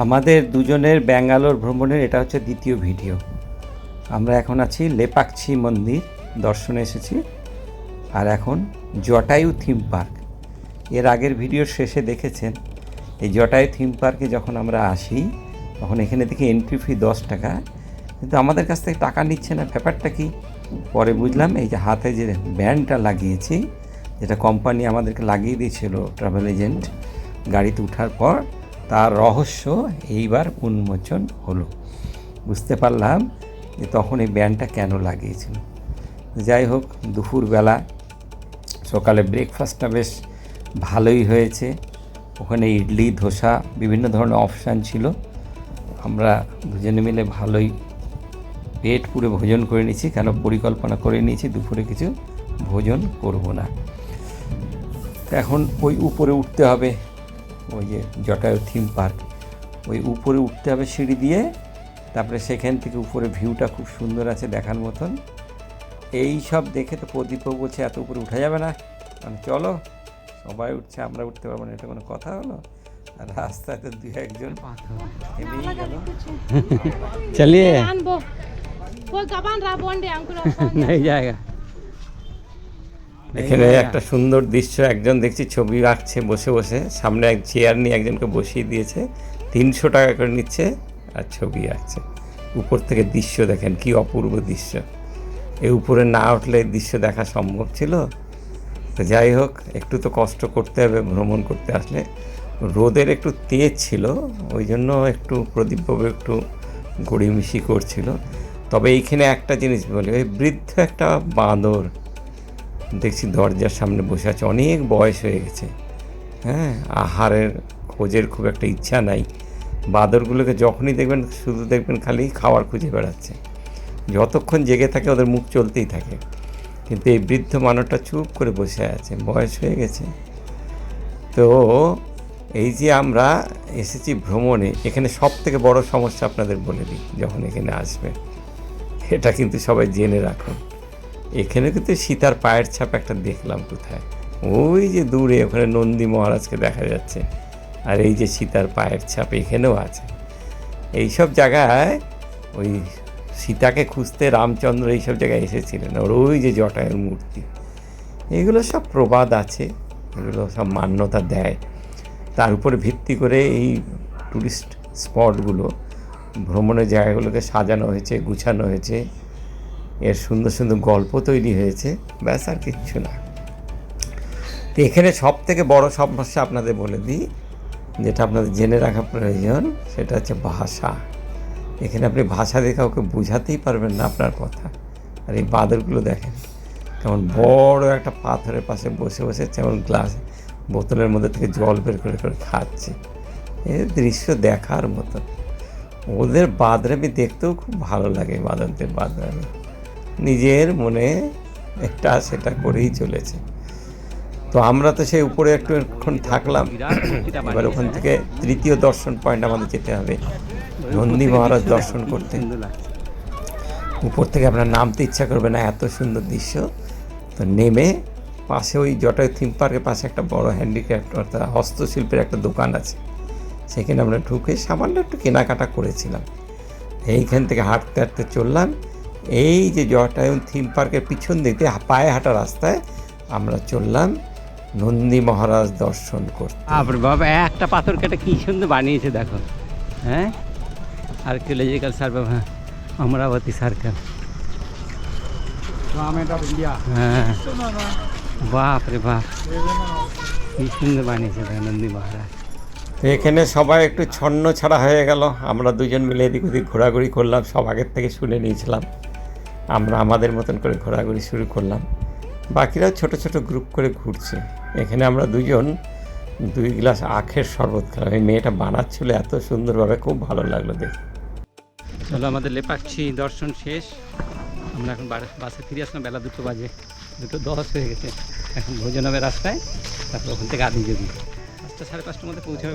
আমাদের দুজনের ব্যাঙ্গালোর ভ্রমণের এটা হচ্ছে দ্বিতীয় ভিডিও। আমরা এখন আছি লেপাক্ষী মন্দির দর্শনে এসেছি, আর এখন জটায়ু থিম পার্ক। এর আগের ভিডিওর শেষে দেখেছেন এই জটায়ু থিম পার্কে যখন আমরা আসি তখন এখানে দেখি এন্ট্রি ফি 10 টাকা, কিন্তু আমাদের কাছ থেকে টাকা নিচ্ছে না। ব্যাপারটা কি পরে বুঝলাম, এই যে হাতে যে ব্যান্ডটা লাগিয়েছি, যেটা কোম্পানি আমাদেরকে লাগিয়ে দিয়েছিল ট্রাভেল এজেন্ট গাড়িতে ওঠার পর, তার রহস্য এইবার উন্মোচন হলো। বুঝতে পারলাম যে তখন এই ব্যান্ডটা কেন লাগিয়েছিল। যাই হোক, দুপুরবেলা সকালে ব্রেকফাস্টটা বেশ ভালোই হয়েছে। ওখানে ইডলি, ধোসা, বিভিন্ন ধরনের অপশান ছিল। আমরা দুজনে মিলে ভালোই পেট পুরে ভোজন করে নিয়েছি, কেন পরিকল্পনা করে নিয়েছি দুপুরে কিছু ভোজন করব না। এখন ওই উপরে উঠতে হবে, ওই যে জটায়ু থিম পার্ক, ওই উপরে উঠতে হবে সিঁড়ি দিয়ে। তারপরে সেখান থেকে উপরে ভিউটা খুব সুন্দর আছে দেখার মতন। এই সব দেখে তো প্রদীপও বলছে এত উপরে উঠা যাবে না, মানে চলো। সবাই উঠছে, আমরা উঠতে পারবো না, এটা কোনো কথা হলো? আর রাস্তায় তো দু একজন থেমেই গেল। चलिए नहीं जाएगा। এখানে একটা সুন্দর দৃশ্য, একজন দেখছি ছবি আঁকছে বসে বসে, সামনে এক চেয়ার নিয়ে একজনকে বসিয়ে দিয়েছে, 300 টাকা করে নিচ্ছে আর ছবি আঁকছে। উপর থেকে দৃশ্য দেখেন কি অপূর্ব দৃশ্য। এই উপরে না উঠলে এই দৃশ্য দেখা সম্ভব ছিল? তো যাই হোক, একটু তো কষ্ট করতে হবে ভ্রমণ করতে আসলে। রোদের একটু তেজ ছিল, ওই জন্য একটু প্রদীপবাবু একটু গড়িমিশি করছিল। তবে এইখানে একটা জিনিস বলি, ওই বৃদ্ধ একটা বাঁদর দেখছি দরজার সামনে বসে আছে, অনেক বয়স হয়ে গেছে। হ্যাঁ, আহারের খোঁজের খুব একটা ইচ্ছা নাই। বাঁদরগুলোকে যখনই দেখবেন শুধু দেখবেন খালি খাবার খুঁজে বেড়াচ্ছে, যতক্ষণ জেগে থাকে ওদের মুখ চলতেই থাকে। কিন্তু এই বৃদ্ধ মানুষটা চুপ করে বসে আছে, বয়স হয়ে গেছে। তো এই যে আমরা এসেছি ভ্রমণে, এখানে সব থেকে বড় সমস্যা আপনাদের বলে দিই, যখন এখানে আসবে এটা কিন্তু সবাই জেনে রাখুন। এখানে কিন্তু সীতার পায়ের ছাপ একটা দেখলাম কোথায়, ওই যে দূরে ওখানে নন্দী মহারাজকে দেখা যাচ্ছে, আর এই যে সীতার পায়ের ছাপ এখানেও আছে। এইসব জায়গায় ওই সীতাকে খুঁজতে রামচন্দ্র এইসব জায়গায় এসেছিলেন, ওর ওই যে জটায়ুর মূর্তি। এগুলো সব প্রবাদ আছে, এগুলো সব মান্যতা দেয়। তার উপরে ভিত্তি করে এই টুরিস্ট স্পটগুলো, ভ্রমণের জায়গাগুলোকে সাজানো হয়েছে, গুছানো হয়েছে, এর সুন্দর সুন্দর গল্প তৈরি হয়েছে, ব্যাস আর কিচ্ছু না। তো এখানে সব থেকে বড় সমস্যা আপনাদের বলে দিই, যেটা আপনাদের জেনে রাখা প্রয়োজন, সেটা হচ্ছে ভাষা। এখানে আপনি ভাষা দিয়ে কাউকে বোঝাতেই পারবেন না আপনার কথা। আর এই বাঁদরগুলো দেখেন কেমন বড় একটা পাথরের পাশে বসে বসে যেমন গ্লাস বোতলের মধ্যে থেকে জল বের করে করে খাচ্ছে। এই দৃশ্য দেখার মতো। ওদের বাদরামি দেখতেও খুব ভালো লাগে, বাঁদরদের বাদরামি। নিজের মনে এটা সেটা করেই চলেছে। তো আমরা তো সেই উপরে একটুক্ষণ থাকলাম, এবার ওখান থেকে তৃতীয় দর্শন পয়েন্ট আমাদের যেতে হবে নন্দী মহারাজ দর্শন করতে। উপর থেকে আপনার নামতে ইচ্ছা করবে না, এত সুন্দর দৃশ্য। তো নেমে পাশে ওই জটায়ু থিম পার্কের পাশে একটা বড় হ্যান্ডিক্রাফট অর্থাৎ হস্তশিল্পের একটা দোকান আছে, সেখানে আমরা ঢুকে সামান্য একটু কেনাকাটা করেছিলাম। এইখান থেকে হাঁটতে হাঁটতে চললাম এই যে জটায়ু থিম পার্কের পিছন দিকে পায়ে হাঁটা রাস্তায় আমরা চললাম নন্দী মহারাজ দর্শন করতে। বাপরে বাবা, একটা পাথর কেটে কি সুন্দর বানিয়েছে দেখো। হ্যাঁ, আর্কিওলজিক্যাল সার্ভে, হ্যাঁ, অমরাবতী সার্কেল। হ্যাঁ, বাপরে বাপ, কি সুন্দর বানিয়েছে নন্দী মহারাজ। এখানে সবাই একটু ছন্ন ছাড়া হয়ে গেল। আমরা দুজন মিলে এদিক ওদিক ঘোরাঘুরি করলাম, সব আগের থেকে শুনে নিয়েছিলাম। আমরা আমাদের মতন করে ঘোরাঘুরি শুরু করলাম, বাকিরাও ছোট ছোট গ্রুপ করে ঘুরছে। এখানে আমরা দুজন 2 গ্লাস আখের শরবত খেলাম। এই মেয়েটা বানাচ্ছিল এত সুন্দরভাবে, খুব ভালো লাগলো দেখে। চলো, আমাদের লেপাক্ষী দর্শন শেষ। আমরা এখন বাসে ফিরে আসলাম, বেলা 2টো বাজে, 2:10 হয়ে গেছে। এখন ভোজন হবে রাস্তায়, তারপর ওখান থেকে আদি যদি 5টা 5:30টার মধ্যে পৌঁছাবে।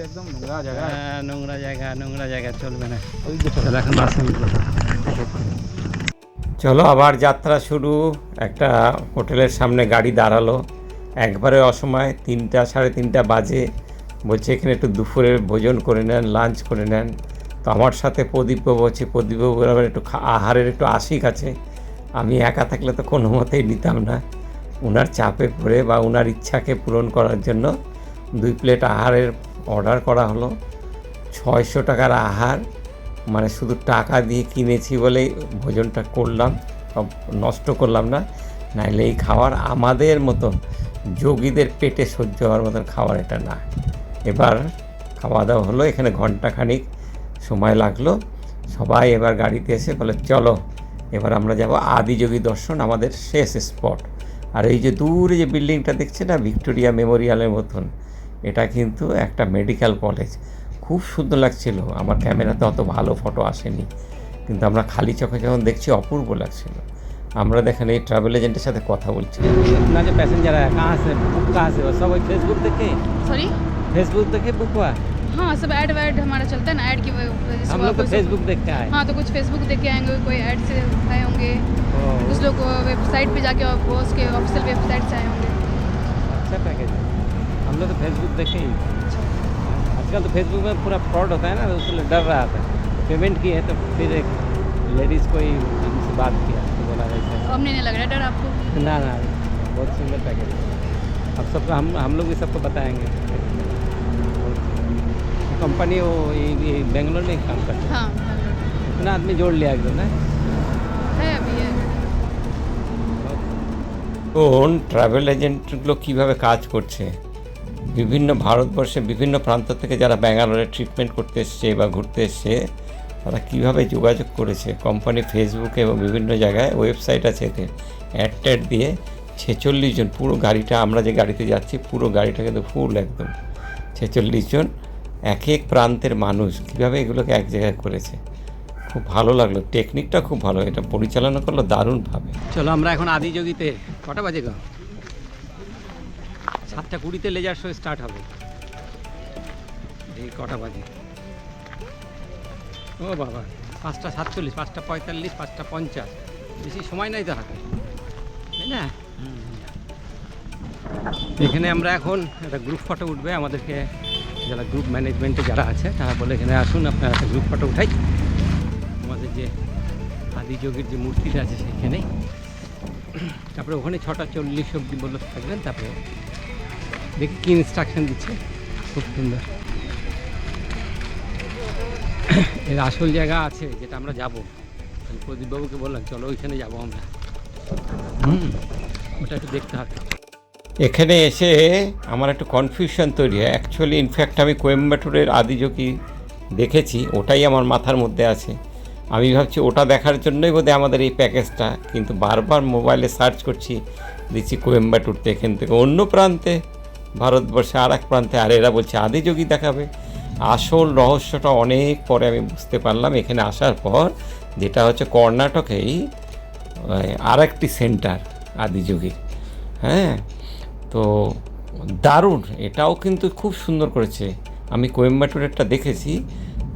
একদম নোংরা জায়গা, হ্যাঁ, নোংরা জায়গা চলবে না। চলো এখন বাসে উঠবো। চলো, আবার যাত্রা শুরু। একটা হোটেলের সামনে গাড়ি দাঁড়ালো, একবারে অসময়, 3টা 3:30 বাজে। বলছে এখানে একটু দুপুরের ভোজন করে নেন, লাঞ্চ করে নেন। তো আমার সাথে প্রদীপবাবু আছে, প্রদীপবাবুর আবার একটু আহারের একটু আশিক আছে। আমি একা থাকলে তো কোনো মতেই নিতাম না। ওনার চাপে পড়ে বা ওনার ইচ্ছাকে পূরণ করার জন্য 2 প্লেট আহারের অর্ডার করা হলো। 600 টাকার আহার, মানে শুধু টাকা দিয়ে কিনেছি বলেই ভোজনটা করলাম, সব নষ্ট করলাম না। নাইলে এই খাবার আমাদের মতন যোগীদের পেটে সহ্য হওয়ার মতন খাবার এটা না। এবার খাওয়া দাওয়া হলো, এখানে ঘন্টাখানিক সময় লাগলো। সবাই এবার গাড়িতে এসে বলে চলো এবার আমরা যাব আদিযোগী দর্শন, আমাদের শেষ স্পট। আর এই যে দূরে যে বিল্ডিংটা দেখছে না, ভিক্টোরিয়া মেমোরিয়ালের মতন, এটা কিন্তু একটা মেডিকেল কলেজ। খুব সুন্দর লাগছিল। আমার ক্যামেরাতে অত ভালো ফটো আসেনি, কিন্তু আমরা খালি চোখে যখন দেখছি অপূর্ব লাগছিল। আমরা দেখেন এই ট্রাভেল এজেন্টের সাথে কথা বলছি। इतना जो पैसेंजर है कहाँ से बुक कहाँ से वो सब वही फेसबुक देखे सॉरी बुक हुआ। हाँ सब ऐड वैड हमारा चलता है ना, ऐड की वजह से हम लोग तो कोई सब- फेसबुक देख के आए। हाँ तो कुछ फेसबुक देख के आएंगे, कोई ऐड से आए होंगे, कुछ लोग वेबसाइट पे जाके बॉस के ऑफिशियल वेबसाइट से आए होंगे। अच्छा पैकेज है। हम लोग तो फेसबुक देखे ही। आजकल तो फेसबुक में पूरा फ्रॉड होता है ना, तो उसलिए डर रहा था। पेमेंट की है तो फिर एक लेडीज़ को ही हमसे बात किया तो बोला ऐसे अब नहीं लग रहा है डर आपको? ना ना बहुत सुंदर पैकेज है। अब सबको हम लोग भी सबको बताएंगे। कंपनी वो ये बेंगलोर में काम करती है। हाँ इतना आदमी जोड़ लिया एकदम ना। है अभी है। কোন ট্রাভেল এজেন্টগুলো কীভাবে কাজ করছে, বিভিন্ন ভারতবর্ষে বিভিন্ন প্রান্ত থেকে যারা ব্যাঙ্গালোরে ট্রিটমেন্ট করতে এসছে বা ঘুরতে এসছে, তারা কীভাবে যোগাযোগ করেছে। কোম্পানি ফেসবুকে এবং বিভিন্ন জায়গায় ওয়েবসাইট আছে, এতে অ্যাড ট্যাড দিয়ে 46 জন, পুরো গাড়িটা, আমরা যে গাড়িতে যাচ্ছি পুরো গাড়িটা কিন্তু ফুল একদম 46 জন এক এক প্রান্তের মানুষ কীভাবে এগুলোকে এক জায়গায় করেছে। খুব ভালো লাগলো, টেকনিকটা খুব ভালো, এটা পরিচালনা করলো দারুণভাবে। চলো আমরা এখন আদিযোগীতে, কটা বাজে গো? 7:20 লেজার শো স্টার্ট হবে। এই কটা বাজে? ও বাবা 5:47, 5:45, 5:50, বেশি সময় নাই তো হাতে, তাই না? এখানে আমরা এখন একটা গ্রুপ ফটো উঠবে। আমাদেরকে যারা গ্রুপ ম্যানেজমেন্টে যারা আছে তারা বলে এখানে আসুন আপনারা একটা গ্রুপ ফটো উঠাই। আমাদের যে আদিযোগীর যে মূর্তিটা আছে সেখানেই। তারপরে ওখানে 6:40 অবধি বলে থাকবেন। তারপরে দেখি কী ইনস্ট্রাকশন দিচ্ছে, খুব সুন্দর। এর আসল জায়গা আছে যেটা আমরা যাবো, প্রদীপবাবুকে বললাম চলো ওইখানে যাবো আমরা। ওটা একটু দেখতে হবে। এখানে এসে আমার একটু কনফিউশন তৈরি হয়। অ্যাকচুয়ালি ইনফ্যাক্ট আমি কোয়েম্বাটুরের আদিযোগী দেখেছি, ওটাই আমার মাথার মধ্যে আছে। আমি ভাবছি ওটা দেখার জন্যই বোধহয় আমাদের এই প্যাকেজটা, কিন্তু বারবার মোবাইলে সার্চ করছি, দিচ্ছি কোয়েম্বাটুরতে, এখান থেকে অন্য প্রান্তে ভারতবর্ষে আর এক প্রান্তে, আর এরা বলছে আদিযোগী দেখাবে। আসল রহস্যটা অনেক পরে আমি বুঝতে পারলাম এখানে আসার পর, যেটা হচ্ছে কর্ণাটকেই আর একটি সেন্টার আদিযোগী। হ্যাঁ, তো দারুণ, এটাও কিন্তু খুব সুন্দর করেছে। আমি কোয়েম্বাটুরেরটা দেখেছি,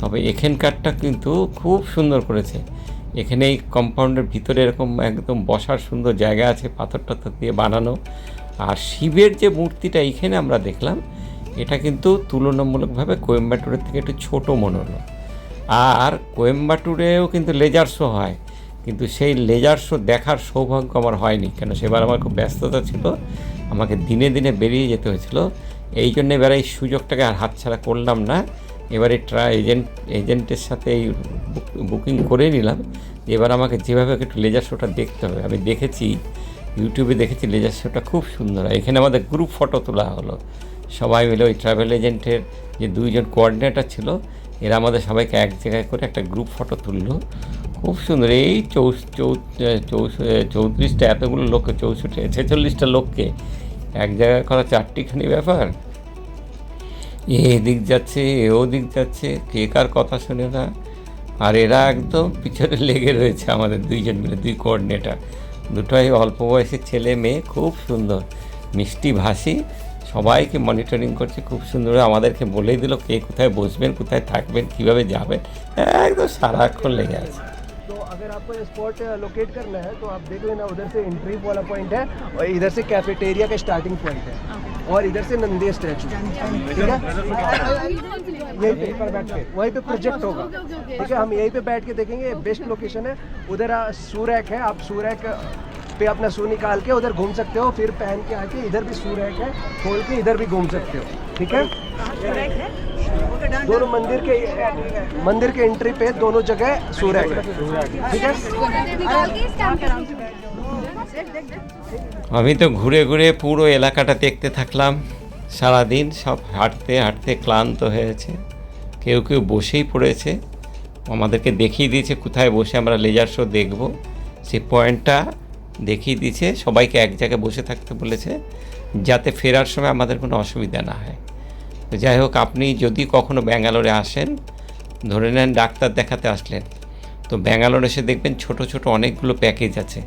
তবে এখানকারটা কিন্তু খুব সুন্দর করেছে। এখানে এই কম্পাউন্ডের ভিতরে এরকম একদম বসার সুন্দর জায়গা আছে, পাথর টাথর দিয়ে বানানো। আর শিবের যে মূর্তিটা এইখানে আমরা দেখলাম, এটা কিন্তু তুলনামূলকভাবে কোয়েম্বাটুরের থেকে একটু ছোটো মনে হলো। আর কোয়েম্বাটুরেও কিন্তু লেজার শো হয়, কিন্তু সেই লেজার শো দেখার সৌভাগ্য আমার হয়নি, কেন সেবার আমার খুব ব্যস্ততা ছিল, আমাকে দিনে দিনে বেরিয়ে যেতে হয়েছিল। এই জন্য এবার এই সুযোগটাকে আর হাতছাড়া করলাম না। এবারে এজেন্টের সাথে এই বুকিং করে নিলাম। এবার আমাকে যেভাবে একটু লেজার শোটা দেখতে হবে। আমি দেখেছি, ইউটিউবে দেখেছি লেজার শোটা খুব সুন্দর। এখানে আমাদের গ্রুপ ফটো তোলা হলো, সবাই মিলে ওই ট্রাভেল এজেন্টের যে 2 জন কোঅর্ডিনেটর ছিল, এরা আমাদের সবাইকে এক জায়গায় করে একটা গ্রুপ ফটো তুললো, খুব সুন্দর। এই 34টা এতগুলো লোককে, 46টা লোককে এক জায়গায় করা চারটিখানি ব্যাপার। এদিক যাচ্ছে, ওদিক যাচ্ছে, কে কার কথা শোনে না। আর এরা একদম পিছনে লেগে রয়েছে, আমাদের 2 জন মিলে, 2 কোঅর্ডিনেটর, দুটোই অল্প বয়সের ছেলে মেয়ে, খুব সুন্দর মিষ্টি ভাষী, সবাইকে মনিটরিং করছে খুব সুন্দর। আমাদেরকে বলেই দিল কে কোথায় বসবেন, কোথায় থাকবেন, কীভাবে যাবেন, একদম সারাক্ষণ লেগে আছে। तो अगर आपको ये स्पॉट लोकेट करना है तो आप देख लेना, उधर से एंट्री वाला पॉइंट है और इधर से कैफेटेरिया का स्टार्टिंग पॉइंट है। और इधर से नंदी स्टैचू, ठीक है। यहीं पर बैठ के वहीं पे प्रोजेक्ट होगा, ठीक है। हम यहीं पे बैठ के देखेंगे, बेस्ट लोकेशन है। उधर सूरैक है, आप सूरैक पे अपना शू निकाल के उधर घूम सकते हो, फिर पहन के आके इधर भी सूरैक है, खोल के इधर भी घूम सकते हो, ठीक है। दोनों मंदिर के एंट्री पे दोनों जगह सूरैक है, ठीक है। আমি তো ঘুরে ঘুরে পুরো এলাকাটা দেখতে থাকলাম সারাদিন। সব হাঁটতে হাঁটতে ক্লান্ত হয়েছে, কেউ কেউ বসেই পড়েছে। আমাদেরকে দেখিয়ে দিয়েছে কোথায় বসে আমরা লেজার শো দেখব, সেই পয়েন্টটা দেখিয়ে দিয়েছে। সবাইকে এক জায়গায় বসে থাকতে বলেছে যাতে ফেরার সময় আমাদের কোনো অসুবিধা না হয়। তো যাই হোক, আপনি যদি কখনো ব্যাঙ্গালোরে আসেন, ধরে নেন ডাক্তার দেখাতে আসলেন, তো ব্যাঙ্গালোরে এসে দেখবেন ছোট ছোট অনেকগুলো প্যাকেজ আছে।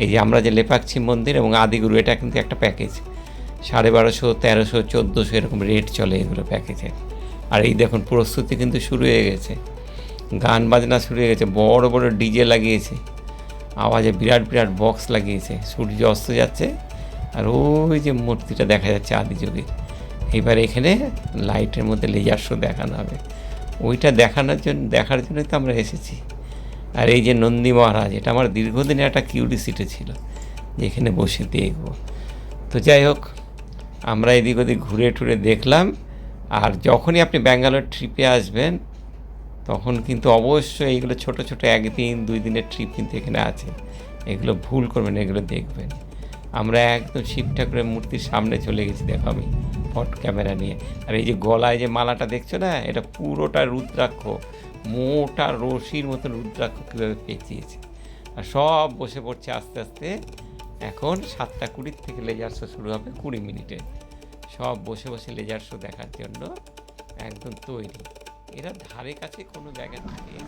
এই যে আমরা যে লেপাক্ষী মন্দির এবং আদিগুরু, এটা কিন্তু একটা প্যাকেজ 1250, 1300, 1400 এরকম রেট চলে এগুলো প্যাকেজে। আর এই দেখুন প্রস্তুতি কিন্তু শুরু হয়ে গেছে, গান বাজনা শুরু হয়ে গেছে, বড় বড় ডিজে লাগিয়েছে, আওয়াজে বিরাট বিরাট বক্স লাগিয়েছে। সূর্য অস্ত যাচ্ছে আর ওই যে মূর্তিটা দেখা যাচ্ছে আদিযোগীর। এইবার এখানে লাইটের মধ্যে লেজার শো দেখানো হবে, ওইটা দেখার জন্যই তো আমরা এসেছি। আর এই যে নন্দী মহারাজ, এটা আমার দীর্ঘদিনে একটা কিউরিসিটি ছিল যে এখানে বসে দেখব। তো যাই হোক, আমরা এদিক ওদিক ঘুরে টুরে দেখলাম। আর যখনই আপনি ব্যাঙ্গালোর ট্রিপে আসবেন তখন কিন্তু অবশ্যই এইগুলো ছোট ছোট 1 দিন 2 দিনের ট্রিপ কিন্তু এখানে আছে, এগুলো ভুল করবেন, এগুলো দেখবেন। আমরা একদম শিব ঠাকুরের মূর্তির সামনে চলে গেছি, দেখো আমি ফট ক্যামেরা নিয়ে। আর এই যে গলায় যে মালাটা দেখছো না, এটা পুরোটা রুদ্রাক্ষ, মোটা রশির মতন রুদ্রাক্ষ কীভাবে পেঁচিয়েছে। আর সব বসে পড়ছে আস্তে আস্তে। এখন 7:20 থেকে লেজার শো শুরু হবে 20 মিনিটে। সব বসে বসে লেজার শো দেখার জন্য একদম তৈরি। এরা ধারে কাছে কোনো জায়গা নেই।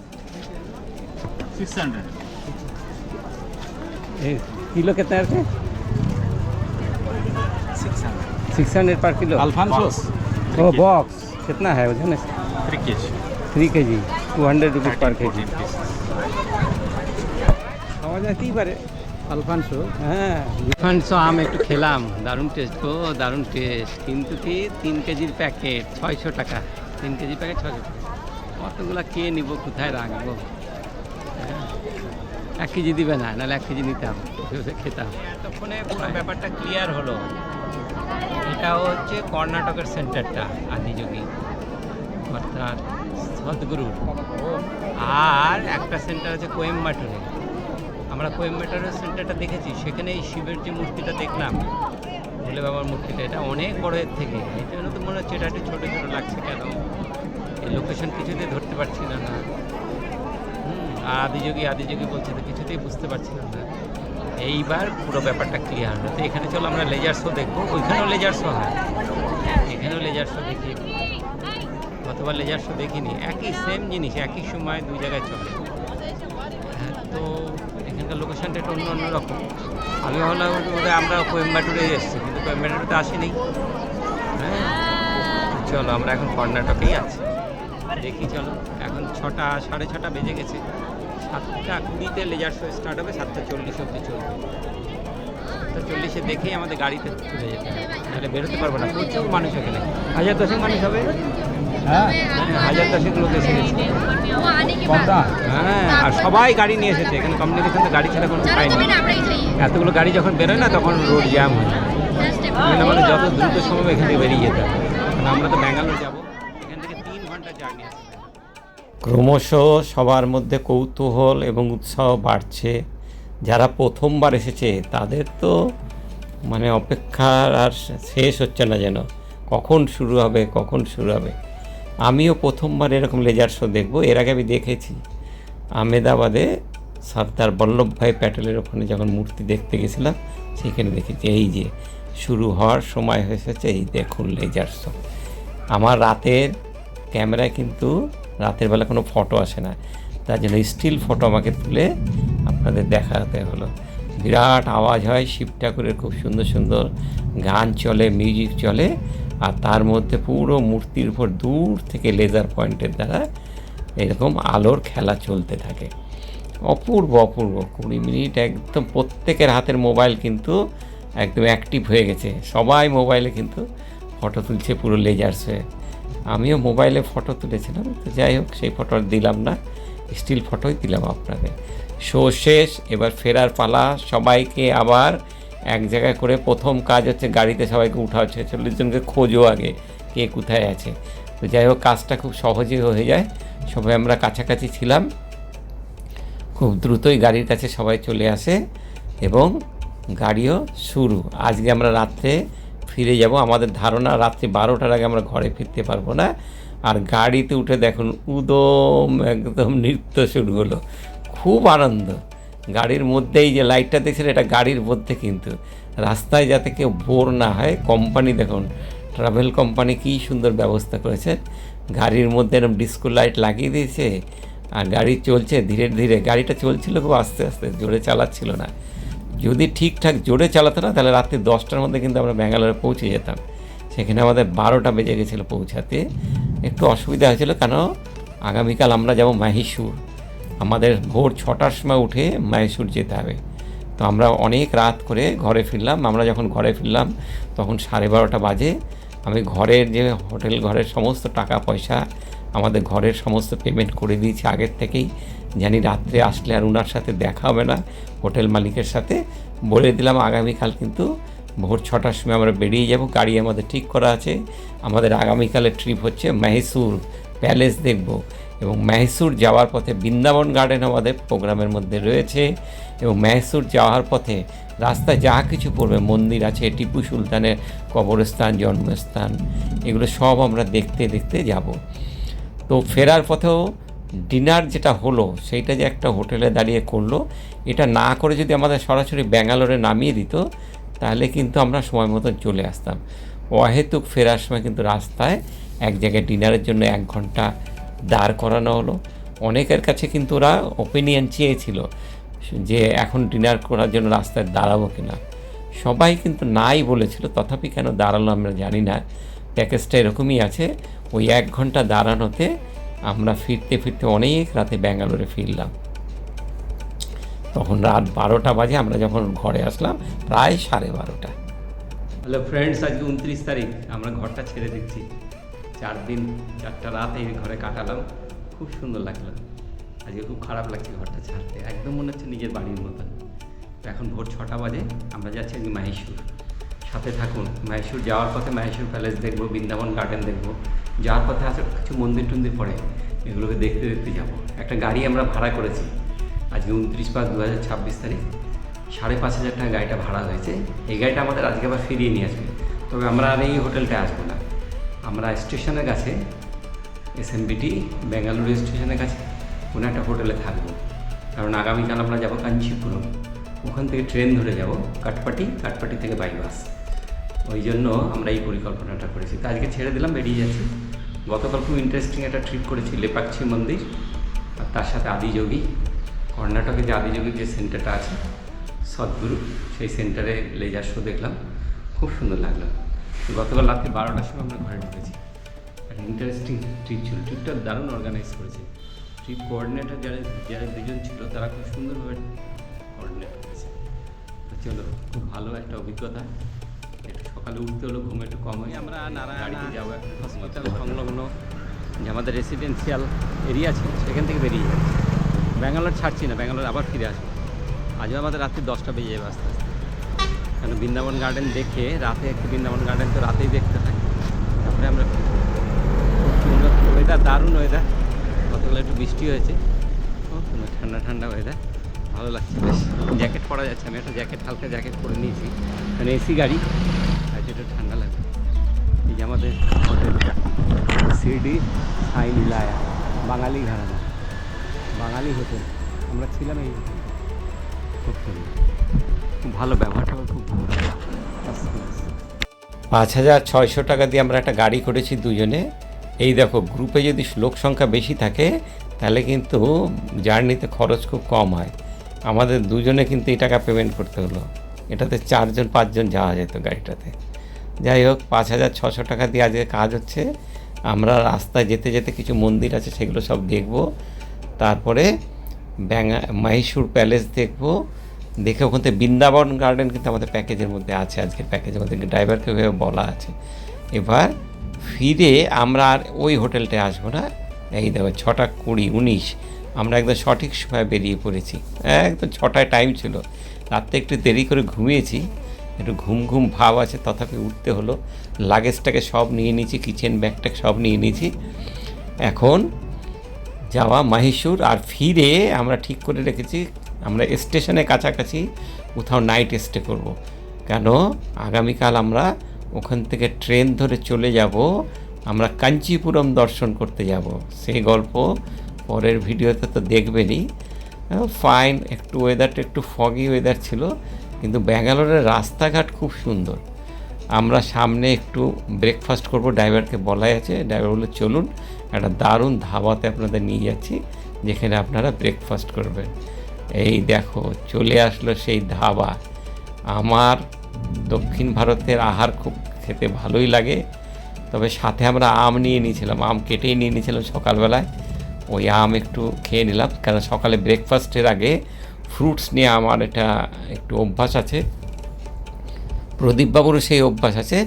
600 किलो कितना है 600 पर किलो। अल्फांसोस ओ बॉक्स कितना है वजन? 3 kg 3 kg 200 रुपीज़ पर केजी। পাওয়া যায় কি পারে আলফানসো। হ্যাঁ, আলফানসো আম একটু খেলাম, দারুণ টেস্ট গো, দারুণ টেস্ট। কিন্তু কি 3 কেজির প্যাকেট 600 টাকা, 3 কেজি প্যাকেট 600 টাকা। অতগুলো কে নিব, কোথায় রাখবো? 1 কেজি দিবে না, নাহলে 1 কেজি নিতাম, খেতাম। এতক্ষণে পুরো ব্যাপারটা ক্লিয়ার হলো। এটা হচ্ছে কর্ণাটকের সেন্টারটা আদিযোগী, অর্থাৎ সদ্গুরুর। আর একটা সেন্টার আছে কোয়েম্বাটুরে। আমরা কোয়েম্বাটুরের সেন্টারটা দেখেছি, সেখানে এই শিবের যে মূর্তিটা দেখলাম, ভোলে বাবার মূর্তিটা, এটা অনেক বড় এর থেকে। এই জন্য তো মনে হচ্ছে এটা একটু ছোটো ছোটো লাগছে কেন, এই লোকেশন কিছুতেই ধরতে পারছিলাম না। আর আদিযোগী বলছে তো কিছুতেই বুঝতে পারছিলাম না। এইবার পুরো ব্যাপারটা ক্লিয়ার হলো। তো এখানে চলো আমরা লেজার শো দেখবো। ওইখানেও লেজার শো হয়, এখানেও লেজার শো দেখি। গতবার লেজার শো দেখিনি, একই সেম জিনিস একই সময় 2 জায়গায় চলে। হ্যাঁ, তো এখানকার লোকেশনটা একটু অন্যরকম। আমি ভাবলাম ওটা আমরা কোয়েম্বাটুরে এসেছি, কিন্তু কোয়েম্বাটুরে আসিনি। হ্যাঁ, চলো আমরা এখন কর্ণাটকেই আছি, দেখি। চলো, এখন 6:30 বেজে গেছে। 7:20 লেজার শো স্টার্ট হবে, 7:40 অবধি চলবে। 7:40 দেখেই আমাদের গাড়িতে চলে যেতে হবে, তাহলে বেরোতে পারবো না। প্রচুর মানুষ এখানে, 1000-10 মানুষ হবে। হ্যাঁ, 1000-10 লোক এসে গেছে। হ্যাঁ, আর সবাই গাড়ি নিয়ে এসেছে। এখানে কমিউনিকেশন তো গাড়ি ছাড়া কোনো উপায় নেই। এতগুলো গাড়ি যখন বেরোয় না, তখন রোড জ্যাম হয়। এখানে আমাদের যত দ্রুত সম্ভব এখান থেকে বেরিয়ে যেতে হবে, কারণ আমরা তো ব্যাঙ্গালোর যাবো। এখান থেকে 3 ঘন্টা জার্নি আছে। ক্রমশ সবার মধ্যে কৌতূহল এবং উৎসাহ বাড়ছে। যারা প্রথমবার এসেছে তাদের তো মানে অপেক্ষার আর শেষ হচ্ছে না, যেন কখন শুরু হবে। আমিও প্রথমবার এরকম লেজার শো দেখব। এর আগে আমি দেখেছি আহমেদাবাদে সর্দার বল্লভভাই প্যাটেলের ওখানে যখন মূর্তি দেখতে গেছিলাম, সেখানে দেখেছি। এই যে শুরু হওয়ার সময় হয়েছে, এই দেখুন লেজার শো। আমার রাতের ক্যামেরায় কিন্তু রাতের বেলা কোনো ফটো আসে না, তার জন্য স্টিল ফটো আমাকে তুলে আপনাদের দেখাতে হলো। বিরাট আওয়াজ হয়, শিব ঠাকুরের খুব সুন্দর সুন্দর গান চলে, মিউজিক চলে, আর তার মধ্যে পুরো মূর্তির উপর দূর থেকে লেজার পয়েন্টের দ্বারা এরকম আলোর খেলা চলতে থাকে। অপূর্ব 20 মিনিট একদম। প্রত্যেকের হাতের মোবাইল কিন্তু একদম অ্যাক্টিভ হয়ে গেছে, সবাই মোবাইলে কিন্তু ফটো তুলছে পুরো লেজার্স হয়ে। আমিও মোবাইলে ফটো তুলেছিলাম, তো যাই হোক সেই ফটো দিলাম না, স্টিল ফটোই দিলাম আপনাদের। শো শেষ, এবার ফেরার পালা। সবাইকে আবার এক জায়গায় করে প্রথম কাজ হচ্ছে গাড়িতে সবাইকে উঠা হচ্ছে, 40 জনকে খোঁজও আগে কে কোথায় আছে। তো যাই হোক কাজটা খুব সহজেই হয়ে যায়, সবাই আমরা কাছাকাছি ছিলাম, খুব দ্রুতই গাড়ির কাছে সবাই চলে আসে এবং গাড়িও শুরু। আজকে আমরা রাত্রে ফিরে যাব, আমাদের ধারণা রাত্রি 12টার আগে আমরা ঘরে ফিরতে পারবো না। আর গাড়িতে উঠে দেখুন উদম একদম নৃত্য শুরু হলো, খুব আনন্দ। গাড়ির মধ্যেই যে লাইটটা দেখছেন এটা গাড়ির মধ্যে, কিন্তু রাস্তায় যাতে কেউ বোর না হয়, কোম্পানি দেখুন ট্রাভেল কোম্পানি কী সুন্দর ব্যবস্থা করেছে, গাড়ির মধ্যে এরকম ডিস্কো লাইট লাগিয়ে দিয়েছে আর গাড়ি চলছে ধীরে ধীরে। গাড়িটা চলছিল খুব আস্তে আস্তে, জোরে চালাচ্ছিল না। যদি ঠিকঠাক জোরে চালাতো না তাহলে রাত্রি 10টার মধ্যে কিন্তু আমরা ব্যাঙ্গালোরে পৌঁছে যেতাম। সেখানে আমাদের 12টা বেজে গেছিলো পৌঁছাতে, একটু অসুবিধা হয়েছিল, কেন আগামীকাল আমরা যাব মাহিসুর, আমাদের ভোর 6টার সময় উঠে মাহিসুর যেতে হবে। তো আমরা অনেক রাত করে ঘরে ফিরলাম। আমরা যখন ঘরে ফিরলাম তখন 12:30 বাজে। আমি ঘরের যে হোটেল ঘরের সমস্ত টাকা পয়সা, আমাদের ঘরের সমস্ত পেমেন্ট করে দিয়েছি আগের থেকেই, জানি রাত্রে আসলে আর ওনার সাথে দেখা হবে না, হোটেল মালিকের সাথে বলে দিলাম আগামীকাল কিন্তু ভোর 6টার সময় আমরা বেরিয়ে যাব। গাড়ি আমাদের ঠিক করা আছে। আমাদের আগামীকালের ট্রিপ হচ্ছে মাহিসুর প্যালেস দেখব, এবং মাহিসুর যাওয়ার পথে বৃন্দাবন গার্ডেন আমাদের প্রোগ্রামের মধ্যে রয়েছে। এবং মাহিসুর যাওয়ার পথে রাস্তায় যা কিছু পড়বে, মন্দির আছে, টিপু সুলতানের কবরস্থান, জন্মস্থান, এগুলো সব আমরা দেখতে দেখতে যাব। তো ফেরার পথেও ডিনার যেটা হলো সেইটা যে একটা হোটেলে দাঁড়িয়ে করলো, এটা না করে যদি আমাদের সরাসরি ব্যাঙ্গালোরে নামিয়ে দিত তাহলে কিন্তু আমরা সময় মতো চলে আসতাম। অহেতুক ফেরার সময় কিন্তু রাস্তায় এক জায়গায় ডিনারের জন্য 1 ঘন্টা দাঁড় করানো হলো। অনেকের কাছে কিন্তু ওরা ওপিনিয়ন চেয়েছিল যে এখন ডিনার করার জন্য রাস্তায় দাঁড়াবো কিনা, সবাই কিন্তু নাই বলেছিল, তথাপি কেন দাঁড়ালো আমরা জানি না। প্যাকেজটা এরকমই আছে, ওই 1 ঘন্টা দাঁড়ানোতে আমরা ফিরতে ফিরতে অনেক রাতে ব্যাঙ্গালোরে ফিরলাম। তখন রাত 12টা বাজে, আমরা যখন ঘরে আসলাম প্রায় 12:30। হ্যালো ফ্রেন্ডস, আজকে 29 তারিখ, আমরা ঘরটা ছেড়ে দিচ্ছি। 4 দিন 4টা রাত এই ঘরে কাটালাম, খুব সুন্দর লাগলো। আজকে খুব খারাপ লাগছে ঘরটা ছাড়তে, একদম মনে হচ্ছে নিজের বাড়ির মতন। তো এখন ভোর 6টা বাজে, আমরা যাচ্ছি আজকে মাহিসুর। সাথে থাকুন। মাহিসুর যাওয়ার পথে মাহিসুর প্যালেস দেখবো, বৃন্দাবন গার্ডেন দেখবো, যাওয়ার পথে আছে কিছু মন্দির টন্দির পড়ে, এগুলোকে দেখতে দেখতে যাব। একটা গাড়ি আমরা ভাড়া করেছি, আজকে 29/5/2026 তারিখ, 5,500 টাকা গাড়িটা ভাড়া হয়েছে। এই গাড়িটা আমাদের আজকে আবার ফিরিয়ে নিয়ে আসবে। তবে আমরা আর এই হোটেলটায় আসবো না, আমরা স্টেশনের কাছে, SMBT বেঙ্গালুরু স্টেশনের কাছে কোনো একটা হোটেলে থাকবো। কারণ আগামীকাল আমরা যাব কাঞ্চিপুরম, ওখান থেকে ট্রেন ধরে যাব কাটপাটি, কাটপাটি থেকে বাই বাস। ওই জন্য আমরা এই পরিকল্পনাটা করেছি। তো আজকে ছেড়ে দিলাম, বেরিয়ে যাচ্ছি। গতকাল খুব ইন্টারেস্টিং একটা ট্রিপ করেছি, লেপাক্ষী মন্দির আর তার সাথে আদিযোগী। কর্ণাটকে যে আদিযোগীর যে সেন্টারটা আছে সদ্গুরু, সেই সেন্টারে লেজার শো দেখলাম, খুব সুন্দর লাগলো। গতকাল রাত্রি 12টার সময় আমরা ঘরে ঢুকেছি। একটা ইন্টারেস্টিং ট্রিপ ছিল, ট্রিপটা দারুণ অর্গানাইজ করেছে। ট্রিপ কোঅর্ডিনেটর যারা দুজন ছিল তারা খুব সুন্দরভাবে কোঅর্ডিনেট করেছে। তো চলো, খুব ভালো একটা অভিজ্ঞতা। একটু সকালে উঠতে হলো, ঘুম একটু কম হয়। আমরা নারায়ণা যাবো একটা হসপিটাল সংলগ্ন যে আমাদের রেসিডেন্সিয়াল এরিয়া ছিল, সেখান থেকে বেরিয়ে যাচ্ছি। ব্যাঙ্গালোর ছাড়ছি না, ব্যাঙ্গালোর আবার ফিরে আসবো। আজও আমাদের রাত্রি 10টা বেজে যাবে আস্তে আস্তে, কারণ বৃন্দাবন গার্ডেন দেখে রাতে, একটু বৃন্দাবন গার্ডেন তো রাতেই দেখতে থাকি, তারপরে আমরা খুব সুন্দর ওয়েদার, দারুণ ওয়েদার। গতকাল একটু বৃষ্টি হয়েছে, খুব সুন্দর ঠান্ডা ঠান্ডা ওয়েদার, ভালো লাগছে বেশ। জ্যাকেট পরা যাচ্ছে, আমি একটা জ্যাকেট, হালকা জ্যাকেট পরে নিয়েছি, মানে এসি গাড়ি, আর একটু ঠান্ডা লাগবে। এই যে আমাদের হোটেল শিরডি সাই নীলায়া, বাঙালি ঘরানা, বাঙালি হোটেল। আমরা ছিলাম এই হোটেল, খুব সুন্দর, খুব ভালো ব্যবহারটা, খুব ভালো। 5,600 টাকা দিয়ে আমরা একটা গাড়ি করেছি দুজনে। এই দেখো, গ্রুপে যদি লোক সংখ্যা বেশি থাকে তাহলে কিন্তু জার্নিতে খরচ খুব কম হয়। আমাদের দুজনে কিন্তু এই টাকা পেমেন্ট করতে হলো, এটাতে 4-5 যাওয়া যেত গাড়িটাতে। যাই হোক, 5,600 টাকা দিয়ে আজকে কাজ হচ্ছে। আমরা রাস্তায় যেতে যেতে কিছু মন্দির আছে সেগুলো সব দেখব, তারপরে মাহিসুর প্যালেস দেখব, দেখে ওখান থেকে বৃন্দাবন গার্ডেন কিন্তু আমাদের প্যাকেজের মধ্যে আছে, আজকের প্যাকেজের মধ্যে ড্রাইভারকে বলা আছে। এবার ফিরে আমরা আর ওই হোটেলটায় আসবো না। এই দেখো 6:20 আমরা একদম সঠিক সময় বেরিয়ে পড়েছি, একদম 6টায় টাইম ছিল। রাত্রে একটু দেরি করে ঘুমিয়েছি, একটু ঘুম ঘুম ভাব আছে, তথাপি উঠতে হলো। লাগেজটাকে সব নিয়ে নিয়েছি, কিচেন ব্যাগটাকে সব নিয়ে নিয়েছি। এখন যাওয়া মহীশূর। আর ফিরে আমরা ঠিক করে রেখেছি আমরা স্টেশনের কাছাকাছি কোথাও নাইট স্টে করব, কেন আগামীকাল আমরা ওখান থেকে ট্রেন ধরে চলে যাব, আমরা কাঞ্চিপুরম দর্শন করতে যাব। সেই গল্প পরের ভিডিওতে তো দেখবেনই। ফাইন, একটু ওয়েদারটা একটু ফগি ওয়েদার ছিল, কিন্তু ব্যাঙ্গালোরের রাস্তাঘাট খুব সুন্দর। আমরা সামনে একটু ব্রেকফাস্ট করব, ড্রাইভারকে বলাই আছে। ড্রাইভার বললো চলুন একটা দারুণ ধাবাতে আপনাদের নিয়ে যাচ্ছি, যেখানে আপনারা ব্রেকফাস্ট করবেন। এই দেখো চলে আসলো সেই ধাবা। আমার দক্ষিণ ভারতের আহার খুব খেতে ভালোই লাগে, তবে সাথে আমরা আম নিয়ে নিয়েছিলাম, আম কেটেই নিয়ে নিয়েছিলাম সকালবেলায়। ওই আম একটু খেয়ে নিলাম, কারণ সকালে ব্রেকফাস্টের আগে ফ্রুটস নিয়ে আমার এটা একটু অভ্যাস আছে, প্রদীপবাবুরও সেই অভ্যাস আছে।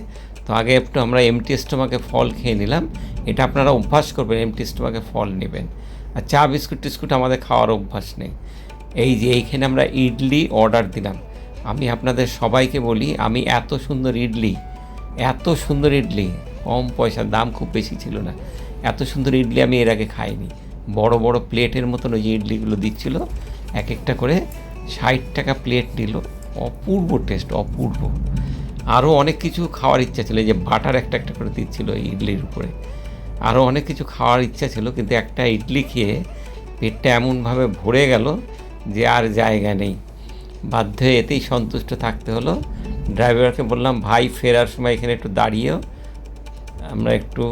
তো আগে একটু আমরা এমটি স্টোমাকে ফল খেয়ে নিলাম। এটা আপনারা অভ্যাস করবেন, এমটি স্টোমাকে ফল নেবেন। আর চা বিস্কুট টিস্কুট আমাদের খাওয়ার অভ্যাস নেই। এই যে এইখানে আমরা ইডলি অর্ডার দিলাম। আমি আপনাদের সবাইকে বলি, আমি এত সুন্দর ইডলি, কম পয়সা, দাম খুব বেশি ছিল না, এত সুন্দর ইডলি আমি এর আগে খাইনি। বড় বড় প্লেটের মতন ওই যে ইডলিগুলো দিচ্ছিল, এক একটা করে 60 টাকা প্লেট নিল। অপূর্ব টেস্ট, অপূর্ব। আরও অনেক কিছু খাওয়ার ইচ্ছা ছিল, এই যে বাটার একটা একটা করে দিচ্ছিল এই ইডলির উপরে। আরও অনেক কিছু খাওয়ার ইচ্ছা ছিল, কিন্তু একটা ইডলি খেয়ে পেটটা এমনভাবে ভরে গেল যে আর জায়গা নেই। বাধ্য হয়ে এতেই সন্তুষ্ট থাকতে হলো। ড্রাইভারকে বললাম, ভাই ফেরার সময় এখানে একটু দাঁড়িয়েও আমরা একটু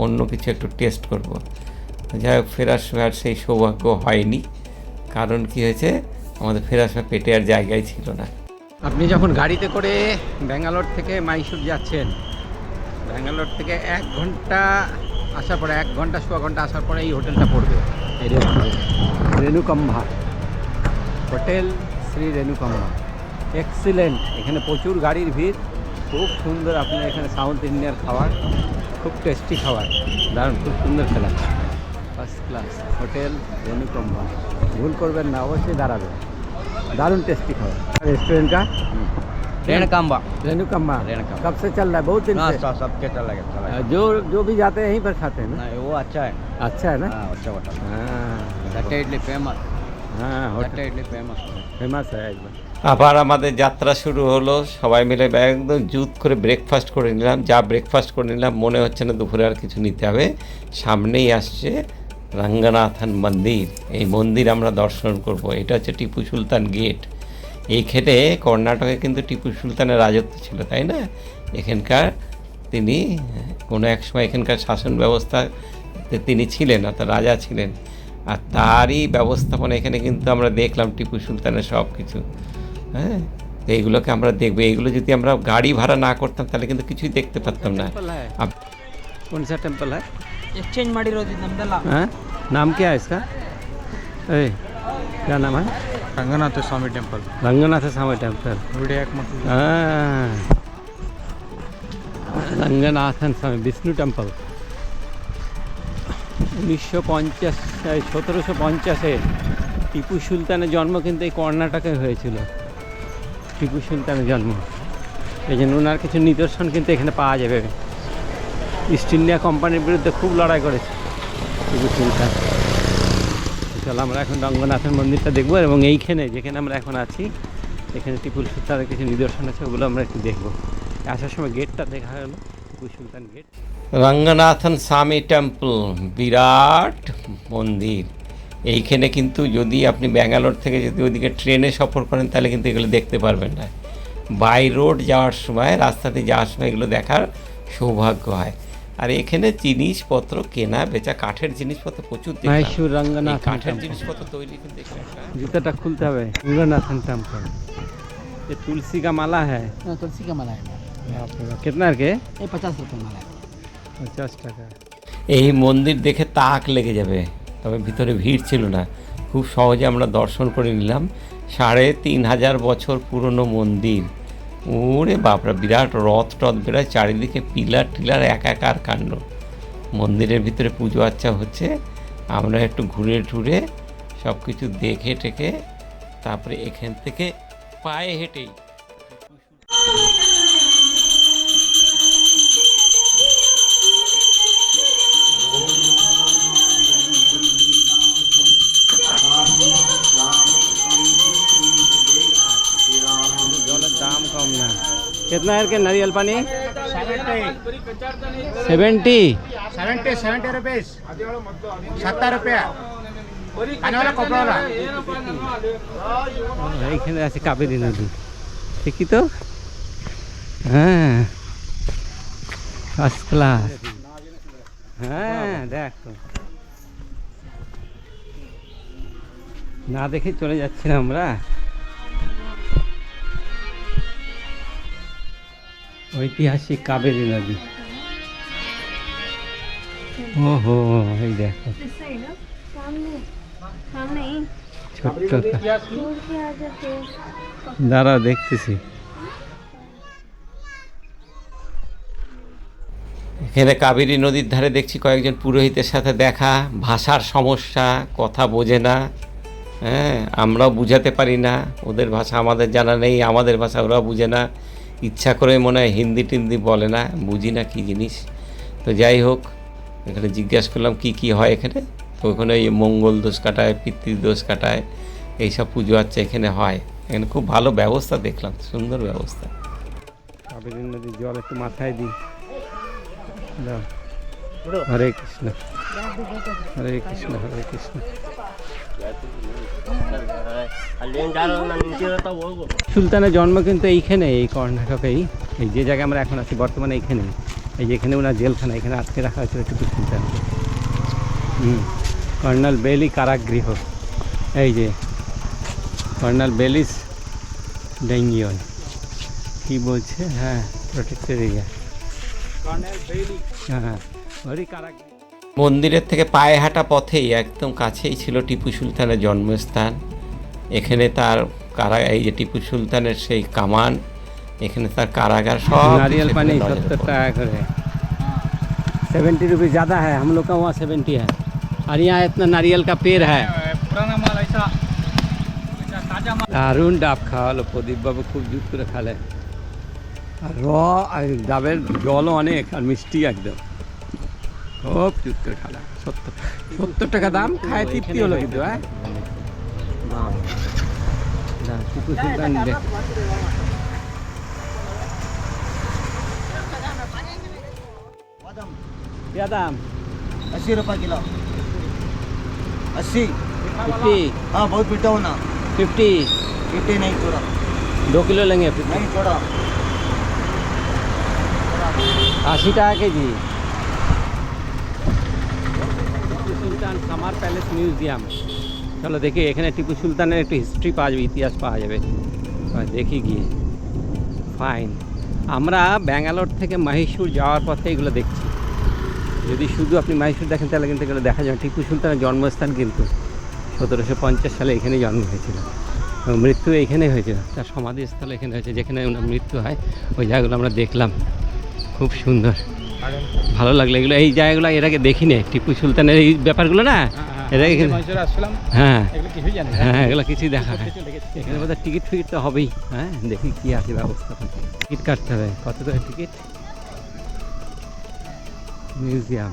অন্য কিছু একটু টেস্ট করব। যাই হোক, ফেরার সময় আর সেই সৌভাগ্য হয়নি। কারণ কি হয়েছে, আমাদের ফেরার সময় পেটে আর জায়গায় ছিল না। আপনি যখন গাড়িতে করে ব্যাঙ্গালোর থেকে মাইসুর যাচ্ছেন, ব্যাঙ্গালোর থেকে 1 ঘন্টা আসার পরে, 1 ঘন্টা সোয়া ঘন্টা আসার পরে এই হোটেলটা পড়বে, এই রেণুকাম্ভা হোটেল, শ্রী রেণুকাম্ভা। এক্সিলেন্ট, এখানে প্রচুর গাড়ির ভিড়, খুব সুন্দর। আপনি এখানে সাউথ ইন্ডিয়ার খাবার, খুব টেস্টি খাবার, দারুণ, খুব সুন্দর খেলা, ফার্স্ট ক্লাস হোটেল রেণুকাম্ভা। ভুল করবেন না, অবশ্যই দাঁড়াবেন, दारुण टेस्टी खाओ। रेस्टोरेंट का रेणुकाम्बा। रेणुकाम्भा रेणुकाम्भा। कब से चल रहा है? बहुत दिन से। सबके चल लगे जो भी जाते हैं यहीं पर खाते हैं ना? नहीं, वो अच्छा है। अच्छा है ना? हाँ, अच्छा होटल। हाँ, तट्टे इडली फेमस। हाँ तट्टे होटल इडली फेमस। फेमस है एकदम। আবার আমাদের যাত্রা শুরু হলো। সবাই মিলে একদম জুত করে ব্রেকফাস্ট করে নিলাম। যা ব্রেকফাস্ট করে নিলাম, মনে হচ্ছে না দুপুরে আর কিছু নিতে হবে। সামনেই আসছে রঙ্গনাথন মন্দির, এই মন্দির আমরা দর্শন করব। এটা হচ্ছে টিপু সুলতান গেট। এইখানে কর্ণাটকে কিন্তু টিপু সুলতানের রাজত্ব ছিল, তাই না? এখানকার তিনি কোনো এক সময় এখানকার শাসন ব্যবস্থাতে তিনি ছিলেন, অর্থাৎ রাজা ছিলেন। আর তারই ব্যবস্থাপনা এখানে কিন্তু আমরা দেখলাম টিপু সুলতানের সব কিছু। হ্যাঁ, তো এইগুলোকে আমরা দেখবো। এইগুলো যদি আমরা গাড়ি ভাড়া না করতাম তাহলে কিন্তু কিছুই দেখতে পারতাম না। कौन सा टेम्पल है? एक्सचेंज ಮಾಡಿರೋದು ನಮ್ದಲ್ಲ। हाँ, नाम क्या है इसका? क्या नाम है? रंगनाथ स्वामी टेम्पल। रंगनाथ स्वामी टेम्पल। हाँ, रंगनाथन स्वामी विष्णु टेम्पल। 1750 টিপু সুলতানের জন্ম কিন্তু এই কর্ণাটকে হয়েছিল। টিপু সুলতানের জন্ম, এই জন্য ওনার কিছু নিদর্শন কিন্তু এখানে পাওয়া যাবে। ইস্ট ইন্ডিয়া কোম্পানির বিরুদ্ধে খুব লড়াই করেছে টিপু সুলতান। চলো আমরা এখন রঙ্গনাথের মন্দিরটা দেখবো, এবং এইখানে যেখানে আমরা এখন আছি এখানে টিপু সুলতানের কিছু নিদর্শন আছে, ওগুলো আমরা একটু দেখবো। আসার সময় গেটটা দেখা গেলো, টিপু সুলতান গেট। রঙ্গনাথন স্বামী টেম্পল, বিরাট মন্দির। এইখানে কিন্তু যদি আপনি ব্যাঙ্গালোর থেকে যদি ওইদিকে ট্রেনে সফর করেন তাহলে কিন্তু এগুলো দেখতে পারবেন না। বাই রোড যাওয়ার সময়, রাস্তাতে যাওয়ার সময় এগুলো দেখার সৌভাগ্য হয়। আর এখানে জিনিসপত্র কেনা বেচা, কাঠের জিনিসপত্র প্রচুর দেখলাম। মাইসুর রঙ্গনাথ কাঠের জিনিসপত্র তৈরি কিন্তু এখানে একটা। जूता खुलता है रंगनाथन टेम्पल। ये तुलसी का माला है। तुलसी का माला है। कितना के? ये 50 रुपये माला है। 50 টাকা। এই মন্দির দেখে তাক লেগে যাবে, তবে ভিতরে ভিড় ছিল না, খুব সহজে আমরা দর্শন করে নিলাম। 3,500 বছর পুরনো মন্দির। ওরে বাপরা, বিরাট রথ টথ বেড়ায়, চারিদিকে পিলার টিলার একাকার কাণ্ড। মন্দিরের ভিতরে পুজো আচ্চা হচ্ছে, আমরা একটু ঘুরে টুরে সব কিছু দেখে টেকে তারপরে এখান থেকে পায়ে হেঁটেই জলের দাম কম না। कितना है के नारियल पानी? 70 70 रुपीस 70 रुपया खाने वाला कपड़ा वाला এইখানে আছে কাবেরী নদী, দেখি তো। হ্যাঁ, ফার্স্ট ক্লাস। হ্যাঁ দেখো, না দেখে চলে যাচ্ছি না আমরা। ঐতিহাসিক কাবেরী নদী। ওহো, এই দেখো ছোট্ট, দাঁড়াও দেখতেছি। এখানে কাবেরী নদীর ধারে দেখছি কয়েকজন পুরোহিতের সাথে দেখা, ভাষার সমস্যা, কথা বোঝে না। হ্যাঁ, আমরাও বুঝাতে পারি না, ওদের ভাষা আমাদের জানা নেই, আমাদের ভাষা ওরাও বুঝে না। ইচ্ছা করে মনে হয় হিন্দি টিন্দি বলে না, বুঝি না কী জিনিস। তো যাই হোক, এখানে জিজ্ঞাসা করলাম কি কি হয় এখানে। তো ওখানে এই মঙ্গল দোষ কাটায়, পিতৃদোষ কাটায়, এইসব পুজো আচ্ছা এখানে হয়। এখানে খুব ভালো ব্যবস্থা দেখলাম, সুন্দর ব্যবস্থা। কাবেরী নদীর জল একটু মাথায় দিই। দাও। হরে কৃষ্ণ, হরে কৃষ্ণ, হরে কৃষ্ণ। সুলতানের জন্ম কিন্তু এইখানে, এই কর্ণাটকেই, এই যে জায়গায় আমরা এখন আছি বর্তমানে এইখানে। এই যেখানে ওনার জেলখানা, এখানে আটকে রাখা হয়েছিল টিপু সুলতান। কর্নাল বেলি কারাগৃহ, এই যে কর্নাল বেলিস ডেঙ্গিয়ন কি বলছে, হ্যাঁ প্রোটেক্টেড এরিয়া। হ্যাঁ, ওরই কারাগৃহ। মন্দিরের থেকে পায়ে হাঁটা পথেই একদম কাছেই ছিল টিপু সুলতানের জন্মস্থান। এখানে তার এই যে টিপু সুলতানের সেই কামান, এখানে তার কারাগার, সব। नारियल पानी 70 টাকা করে, 70 रुपये ज़्यादा है। हम लोग का वहाँ 70 है, और यहाँ इतना नारियल का पेड़ है। पुराना माल ऐसा ताजा माल। दारुण डाब खाওয়ালো প্রদীপ বাবু, খুব জুত করে খালে। আর আর ডাবের জলও অনেক, আর মিষ্টি একদম, খুব জুত করে খালে। 70 টাকা দাম, খায় তৃপ্তি হলো কিন্তু। হ্যাঁ, টিপু সুলতান क्या दाम? 80 रुपये किलो। 80। 50, हाँ, बहुत पीटा हो ना। 50, 50 नहीं थोड़ा, 2 किलो लेंगे। 50, नहीं थोड़ा। 80 টাকা KG. Tipu Sultan summer palace museum. চলো দেখি, এখানে টিপু সুলতানের একটু হিস্ট্রি পাওয়া যাবে, ইতিহাস পাওয়া যাবে। দেখি গিয়ে। ফাইন। আমরা ব্যাঙ্গালোর থেকে মহীশূর যাওয়ার পথে এগুলো দেখছি। যদি শুধু আপনি মহীশূর দেখেন তাহলে কিন্তু এগুলো দেখা যাবে। টিপু সুলতানের জন্মস্থান কিন্তু 1750 সালে এখানেই জন্ম হয়েছিল, এবং মৃত্যু এখানেই হয়েছিল। তার সমাধিস্থল এখানে হয়েছে, যেখানে ওনার মৃত্যু হয়। ওই জায়গাগুলো আমরা দেখলাম, খুব সুন্দর, ভালো লাগলো এগুলো। এই জায়গাগুলো এর আগে দেখিনি, টিপু সুলতানের এই ব্যাপারগুলো না, এর আগে হ্যাঁ হ্যাঁ, এগুলো কিছুই দেখা হয়। এখানে বোধহয় টিকিট ফিকিট তো হবেই। হ্যাঁ, দেখি কী আছে ব্যবস্থা। টিকিট কাটতে হবে। কত করে টিকিট? মিউজিয়াম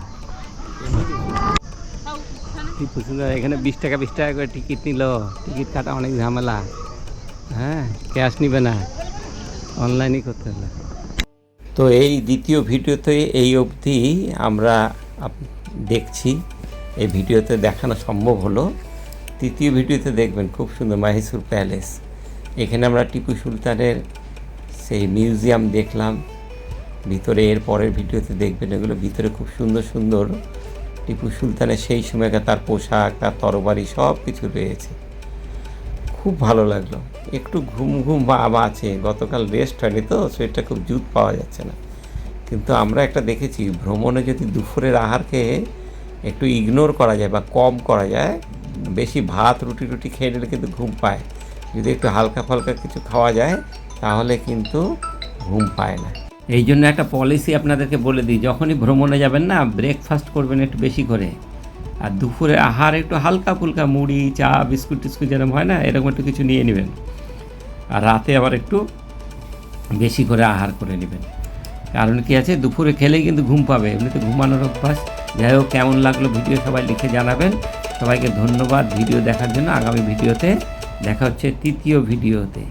টিপু সুলতান, এখানে 20 টাকা করে টিকিট নিল। টিকিট কাটা অনেক ঝামেলা। হ্যাঁ, ক্যাশ নিবে না, অনলাইনই করতে হলো। তো এই দ্বিতীয় ভিডিওতে এই অবধি আমরা দেখছি, এই ভিডিওতে দেখানো সম্ভব হলো। তৃতীয় ভিডিওতে দেখবেন, খুব সুন্দর মহীশূর প্যালেস। এখানে আমরা টিপু সুলতানের সেই মিউজিয়াম দেখলাম। ভিতরে এর পরের ভিডিওতে দেখবেন, এগুলো ভিতরে খুব সুন্দর সুন্দর টিপু সুলতানের সেই সময়কার তার পোশাক, তার তরবারি, সব কিছু রয়েছে। খুব ভালো লাগলো। একটু ঘুম ঘুম ভাব আছে, গতকাল রেস্ট হয়নি তো, শরীরটা খুব জুত পাওয়া যাচ্ছে না। কিন্তু আমরা একটা দেখেছি, ভ্রমণে যদি দুপুরের আহারকে একটু ইগনোর করা যায় বা কম করা যায়, বেশি ভাত রুটি খেয়ে নিলে কিন্তু ঘুম পায়। যদি একটু হালকা ফালকা কিছু খাওয়া যায় তাহলে কিন্তু ঘুম পায় না। এই জন্য একটা পলিসি আপনাদেরকে বলে দিই, যখনই ভ্রমণে যাবেন না, ব্রেকফাস্ট করবেন একটু বেশি করে, আর দুপুরে আহার একটু হালকা ফুলকা মুড়ি চা বিস্কুট টিস্কুট যেরকম হয় না, এরকম একটু কিছু নিয়ে নেবেন, আর রাতে আবার একটু বেশি করে আহার করে নেবেন। কারণ কি আছে, দুপুরে খেলেই কিন্তু ঘুম পাবে, এমনিতে ঘুমানোর অভ্যাস। যাই হোক, কেমন লাগলো ভিডিও সবাই লিখে জানাবেন। সবাইকে ধন্যবাদ ভিডিও দেখার জন্য। আগামী ভিডিওতে দেখা হচ্ছে তৃতীয় ভিডিওতে।